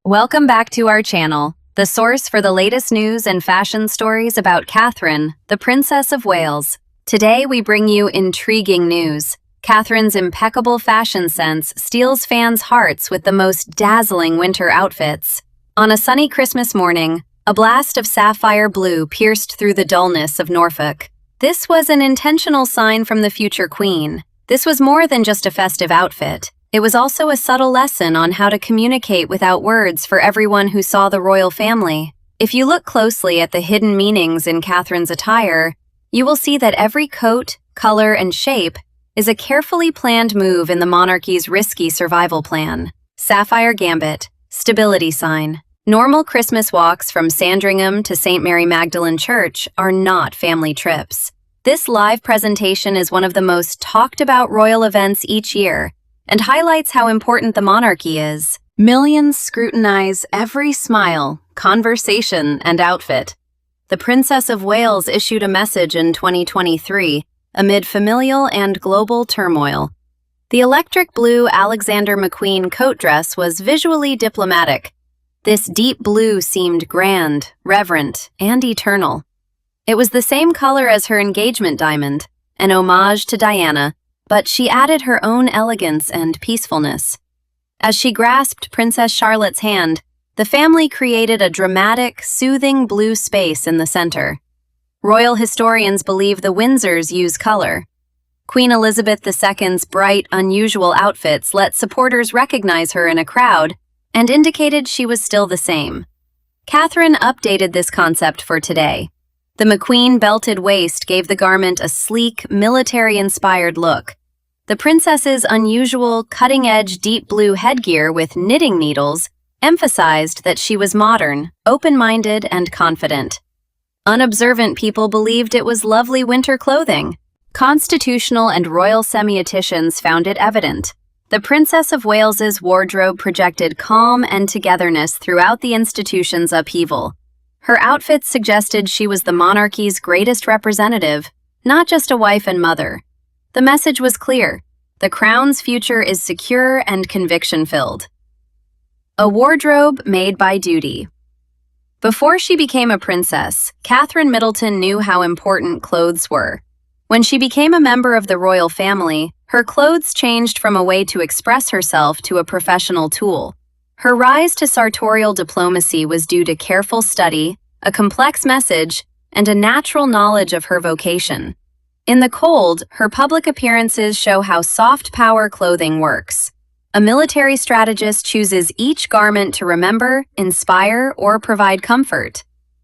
Welcome back to our channel, the source for the latest news and fashion stories about Catherine, the Princess of Wales. Today we bring you intriguing news. Catherine's impeccable fashion sense steals fans' hearts with the most dazzling winter outfits. On a sunny Christmas morning, a blast of sapphire blue pierced through the dullness of Norfolk. This was an intentional sign from the future queen. This was more than just a festive outfit. It was also a subtle lesson on how to communicate without words for everyone who saw the royal family. If you look closely at the hidden meanings in Catherine's attire, you will see that every coat, color, and shape is a carefully planned move in the monarchy's risky survival plan. Sapphire gambit, stability sign. Normal Christmas walks from Sandringham to St. Mary Magdalene Church are not family trips. This live presentation is one of the most talked about royal events each year, and highlights how important the monarchy is. Millions scrutinize every smile, conversation, and outfit. The Princess of Wales issued a message in 2023 amid familial and global turmoil. The electric blue Alexander McQueen coat dress was visually diplomatic. This deep blue seemed grand, reverent, and eternal. It was the same color as her engagement diamond, an homage to Diana, but she added her own elegance and peacefulness. As she grasped Princess Charlotte's hand, the family created a dramatic, soothing blue space in the center. Royal historians believe the Windsors use color. Queen Elizabeth II's bright, unusual outfits let supporters recognize her in a crowd and indicated she was still the same. Catherine updated this concept for today. The McQueen belted waist gave the garment a sleek, military-inspired look. The princess's unusual, cutting-edge deep blue headgear with knitting needles emphasized that she was modern, open-minded, and confident. Unobservant people believed it was lovely winter clothing. Constitutional and royal semioticians found it evident. The Princess of Wales's wardrobe projected calm and togetherness throughout the institution's upheaval. Her outfits suggested she was the monarchy's greatest representative, not just a wife and mother. The message was clear. The crown's future is secure and conviction-filled. A wardrobe made by duty. Before she became a princess, Catherine Middleton knew how important clothes were. When she became a member of the royal family, her clothes changed from a way to express herself to a professional tool. Her rise to sartorial diplomacy was due to careful study, a complex message, and a natural knowledge of her vocation. In the cold, her public appearances show how soft power clothing works. A military strategist chooses each garment to remember, inspire, or provide comfort.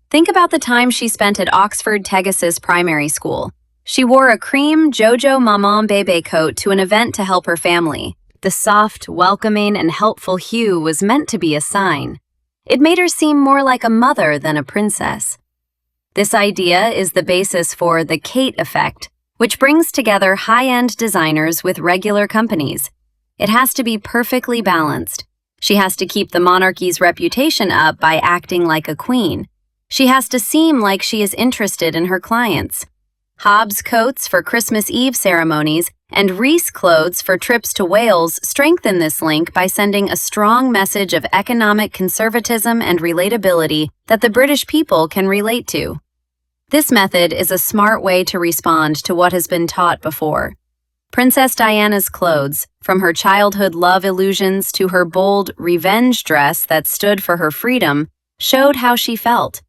Think about the time she spent at Oxford Tegasis Primary School. She wore a cream Jojo Maman Bébé coat to an event to help her family. The soft, welcoming, and helpful hue was meant to be a sign. It made her seem more like a mother than a princess. This idea is the basis for the Kate effect, which brings together high-end designers with regular companies. It has to be perfectly balanced. She has to keep the monarchy's reputation up by acting like a queen. She has to seem like she is interested in her clients. Hobbs coats for Christmas Eve ceremonies and Reese clothes for trips to Wales strengthen this link by sending a strong message of economic conservatism and relatability that the British people can relate to. This method is a smart way to respond to what has been taught before. Princess Diana's clothes, from her childhood love illusions to her bold revenge dress that stood for her freedom, showed how she felt.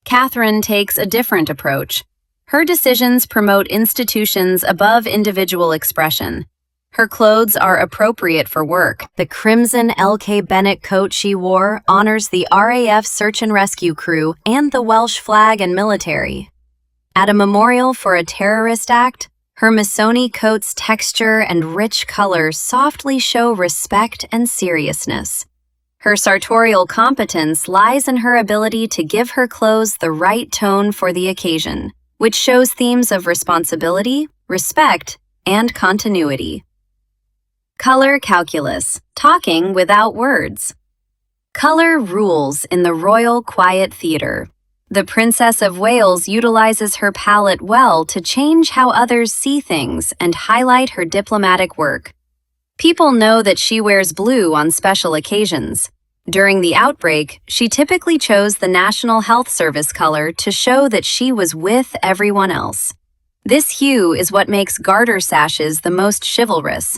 Catherine takes a different approach. Her decisions promote institutions above individual expression. Her clothes are appropriate for work. The crimson L.K. Bennett coat she wore honors the RAF search and rescue crew and the Welsh flag and military. At a memorial for a terrorist act, her Missoni coat's texture and rich color softly show respect and seriousness. Her sartorial competence lies in her ability to give her clothes the right tone for the occasion, which shows themes of responsibility, respect, and continuity. Color calculus, talking without words. Color rules in the Royal Quiet Theatre. The Princess of Wales utilizes her palette well to change how others see things and highlight her diplomatic work. People know that she wears blue on special occasions. During the outbreak, she typically chose the National Health Service color to show that she was with everyone else. This hue is what makes garter sashes the most chivalrous.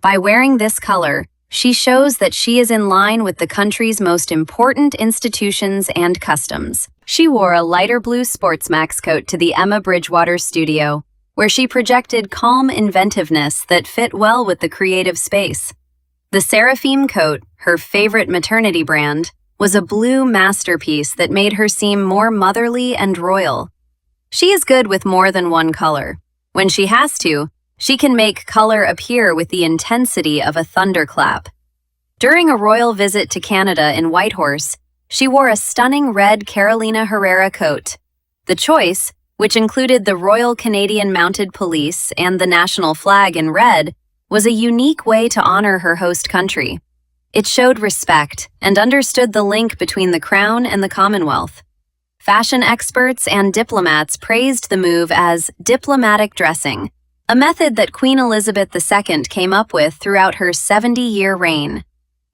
By wearing this color, she shows that she is in line with the country's most important institutions and customs. She wore a lighter blue Sportsmax coat to the Emma Bridgewater studio, where she projected calm inventiveness that fit well with the creative space. The Seraphim coat, her favorite maternity brand, was a blue masterpiece that made her seem more motherly and royal. She is good with more than one color. When she has to, she can make color appear with the intensity of a thunderclap. During a royal visit to Canada in Whitehorse, she wore a stunning red Carolina Herrera coat. The choice, which included the Royal Canadian Mounted Police and the national flag in red, was a unique way to honor her host country. It showed respect and understood the link between the crown and the Commonwealth. Fashion experts and diplomats praised the move as diplomatic dressing, a method that Queen Elizabeth II came up with throughout her 70-year reign.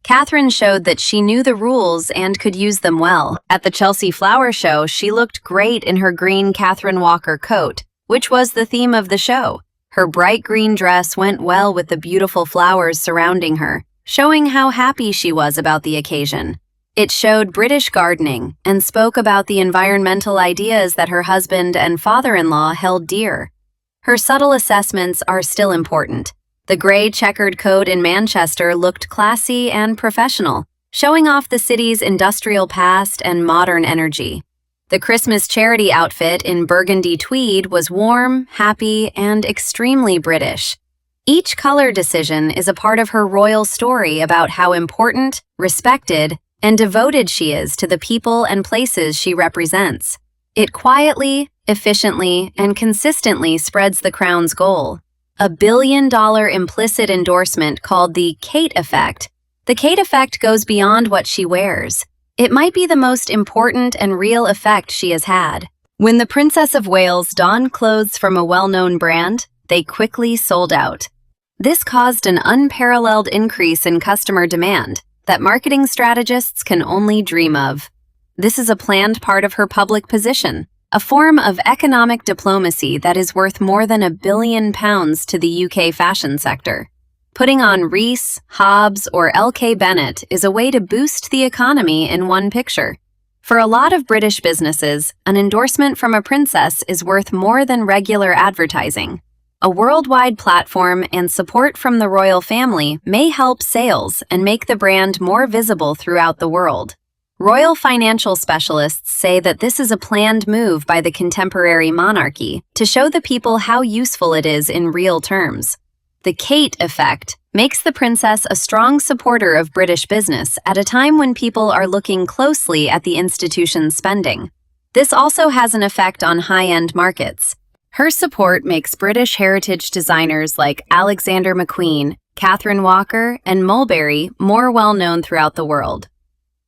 Catherine showed that she knew the rules and could use them well. At the Chelsea Flower Show, she looked great in her green Catherine Walker coat, which was the theme of the show. Her bright green dress went well with the beautiful flowers surrounding her, showing how happy she was about the occasion. It showed British gardening and spoke about the environmental ideas that her husband and father-in-law held dear. Her subtle assessments are still important. The gray checkered coat in Manchester looked classy and professional, showing off the city's industrial past and modern energy. The Christmas charity outfit in burgundy tweed was warm, happy, and extremely British. Each color decision is a part of her royal story about how important, respected, and devoted she is to the people and places she represents. It quietly, efficiently, and consistently spreads the crown's goal. A billion-dollar implicit endorsement called the Kate effect. The Kate effect goes beyond what she wears. It might be the most important and real effect she has had. When the Princess of Wales donned clothes from a well-known brand, they quickly sold out. This caused an unparalleled increase in customer demand that marketing strategists can only dream of. This is a planned part of her public position, a form of economic diplomacy that is worth more than £1 billion to the UK fashion sector. Putting on Reiss, Hobbs, or LK Bennett is a way to boost the economy in one picture. For a lot of British businesses, an endorsement from a princess is worth more than regular advertising. A worldwide platform and support from the royal family may help sales and make the brand more visible throughout the world. Royal financial specialists say that this is a planned move by the contemporary monarchy to show the people how useful it is in real terms. The Kate effect makes the princess a strong supporter of British business at a time when people are looking closely at the institution's spending. This also has an effect on high-end markets. Her support makes British heritage designers like Alexander McQueen, Catherine Walker, and Mulberry more well-known throughout the world.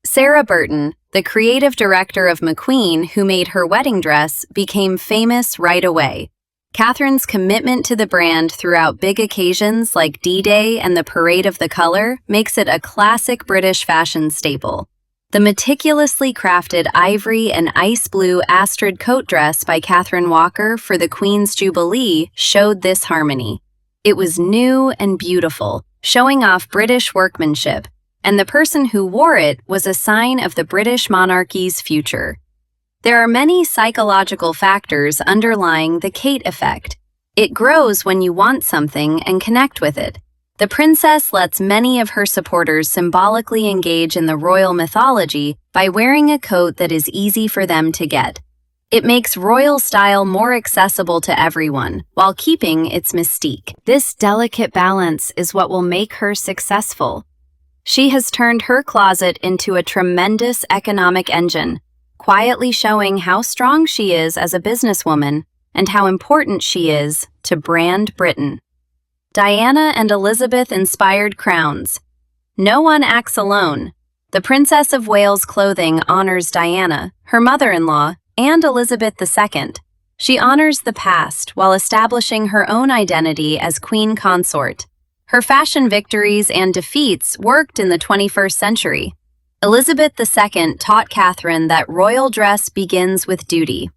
Sarah Burton, the creative director of McQueen who made her wedding dress, became famous right away. Catherine's commitment to the brand throughout big occasions like D-Day and the Parade of the Color makes it a classic British fashion staple. The meticulously crafted ivory and ice blue Astrid coat dress by Catherine Walker for the Queen's Jubilee showed this harmony. It was new and beautiful, showing off British workmanship, and the person who wore it was a sign of the British monarchy's future. There are many psychological factors underlying the Kate effect. It grows when you want something and connect with it. The princess lets many of her supporters symbolically engage in the royal mythology by wearing a coat that is easy for them to get. It makes royal style more accessible to everyone, while keeping its mystique. This delicate balance is what will make her successful. She has turned her closet into a tremendous economic engine, quietly showing how strong she is as a businesswoman and how important she is to brand Britain. Diana and Elizabeth inspired crowns. No one acts alone. The Princess of Wales clothing honors Diana, her mother-in-law, and Elizabeth II. She honors the past while establishing her own identity as queen consort. Her fashion victories and defeats worked in the 21st century. Elizabeth II taught Catherine that royal dress begins with duty.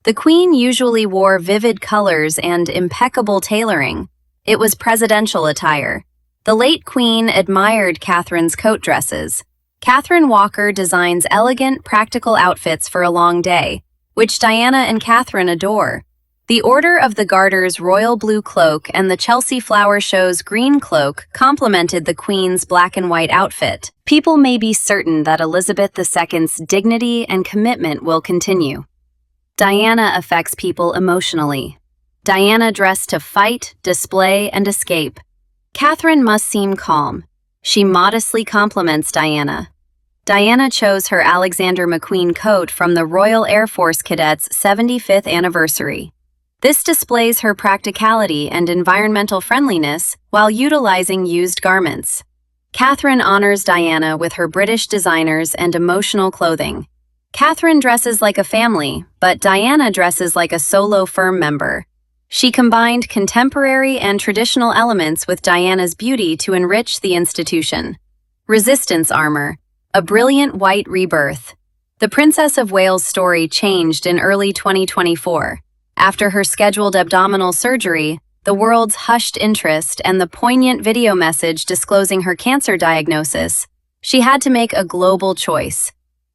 The Queen usually wore vivid colors and impeccable tailoring. It was presidential attire. The late Queen admired Catherine's coat dresses. Catherine Walker designs elegant, practical outfits for a long day, which Diana and Catherine adore. The Order of the Garter's royal blue cloak and the Chelsea Flower Show's green cloak complemented the Queen's black and white outfit. People may be certain that Elizabeth II's dignity and commitment will continue. Diana affects people emotionally. Diana dressed to fight, display, and escape. Catherine must seem calm. She modestly compliments Diana. Diana chose her Alexander McQueen coat from the Royal Air Force Cadets' 75th anniversary. This displays her practicality and environmental friendliness while utilizing used garments. Catherine honors Diana with her British designers and emotional clothing. Catherine dresses like a family, but Diana dresses like a solo firm member. She combined contemporary and traditional elements with Diana's beauty to enrich the institution. Resistance armor, a brilliant white rebirth. The Princess of Wales' story changed in early 2024. After her scheduled abdominal surgery, the world's hushed interest, and the poignant video message disclosing her cancer diagnosis, she had to make a global choice.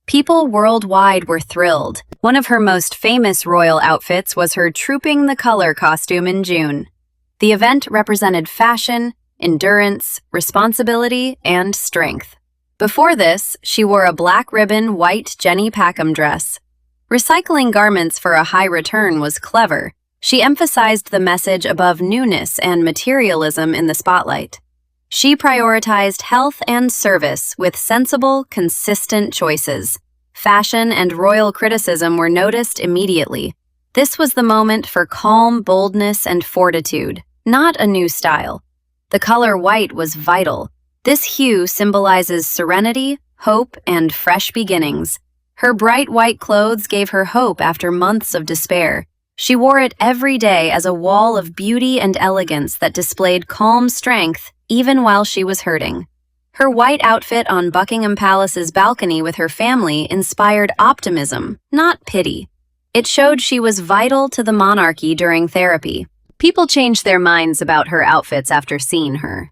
People worldwide were thrilled. One of her most famous royal outfits was her Trooping the Color costume in June. The event represented fashion, endurance, responsibility, and strength. Before this, she wore a black ribbon white Jenny Packham dress. Recycling garments for a high return was clever. She emphasized the message above newness and materialism in the spotlight. She prioritized health and service with sensible, consistent choices. Fashion and royal criticism were noticed immediately. This was the moment for calm boldness and fortitude, not a new style. The color white was vital. This hue symbolizes serenity, hope, and fresh beginnings. Her bright white clothes gave her hope after months of despair. She wore it every day as a wall of beauty and elegance that displayed calm strength even while she was hurting. Her white outfit on Buckingham Palace's balcony with her family inspired optimism, not pity. It showed she was vital to the monarchy during therapy. People changed their minds about her outfits after seeing her.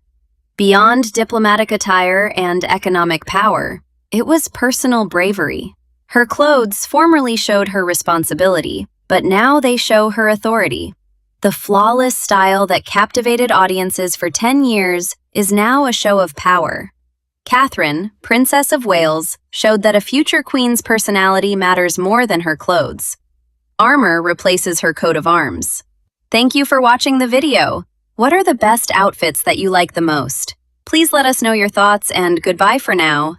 Beyond diplomatic attire and economic power, it was personal bravery. Her clothes formerly showed her responsibility, but now they show her authority. The flawless style that captivated audiences for 10 years is now a show of power. Catherine, Princess of Wales, showed that a future queen's personality matters more than her clothes. Armor replaces her coat of arms. Thank you for watching the video. What are the best outfits that you like the most? Please let us know your thoughts, and goodbye for now.